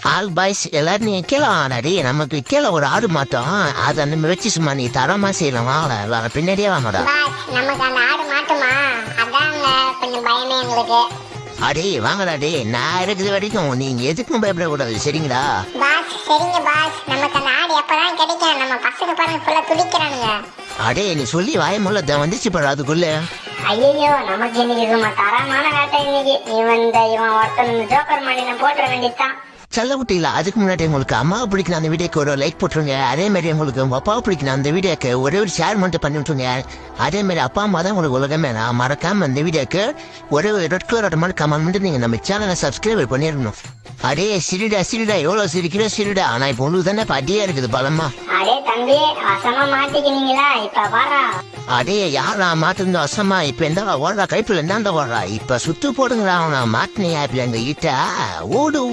All boys எல்லாரும் நீ கீழே வாங்கடாடி, நமக்கு கீழே ஒரு ஆடு மாட்டோம், அதை நம்ம வச்சு சும்மா நீ தரமா செய்யலாம். வாங்கடா, பின்னாடியே வாங்கடா. நமக்கு அந்த ஆடு மாட்டுமா? அதாங்க கொஞ்சம் பயமே எங்களுக்கு. அடே வாங்கடாடே, நான் இருக்கிற வரைக்கும் நீங்க எதுக்கும் பயப்படக்கூடாது, சரிங்களா? பாஸ் சரிங்க பாஸ், நமக்கு அந்த ஆடு எப்பதான் கிடைக்கும்? நம்ம பசங்க பாருங்க ஃபுல்லா துடிக்கிறானுங்க. அடே நீ சொல்லி வாயமுள்ள வந்துச்சு பாரு அதுக்குள்ள. ஐயோ நமக்கு இன்னைக்கு சும்மா தரமான வேட்டை இன்னைக்கு. இவன் ஒருத்தன் ஜோக்கர் மணியில போட்டுற வேண்டியதுதான். சொல்ல விட்டீங்களா? அதுக்கு முன்னாடி உங்களுக்கு அம்மாவை பிடிக்கணும் அந்த வீடியோக்கு ஒரு லைக் போட்டுருங்க. அதே மாதிரி உங்களுக்கு உங்க அப்பாவை பிடிக்கணும் அந்த வீடியோக்கு ஒரே ஒரு ஷேர் மட்டும் பண்ணி விட்டுருங்க. அதே மாதிரி அப்பா அம்மா தான் உங்களுக்கு உலகமே. நான் மறக்காம அந்த வீடியோக்கு ஒரே ஒரு ரெட் கலர் மாதிரி கமெண்ட் பண்ணிட்டு நீங்க நம்ம சேனலை சப்ஸ்கிரைப் பண்ணிடணும். அடே சிரிடா எவ்வளவு சிரிக்கிற சிரிடா. ஆனா இப்ப உங்களுக்கு தானே அடியா இருக்குது பலமா. அடே தம்பி வசமா மாட்டிக்கினீங்களா? இப்ப வாரா. அடே யாரா மாட்டிருந்தோம் வசமா? இப்ப எந்த ஓடுறா கைப்புல இருந்தாண்ட ஓடுறா. இப்ப சுத்து போடுங்களா அவனை மாட்டினியா? இப்ப எங்க கிட்ட ஓடு.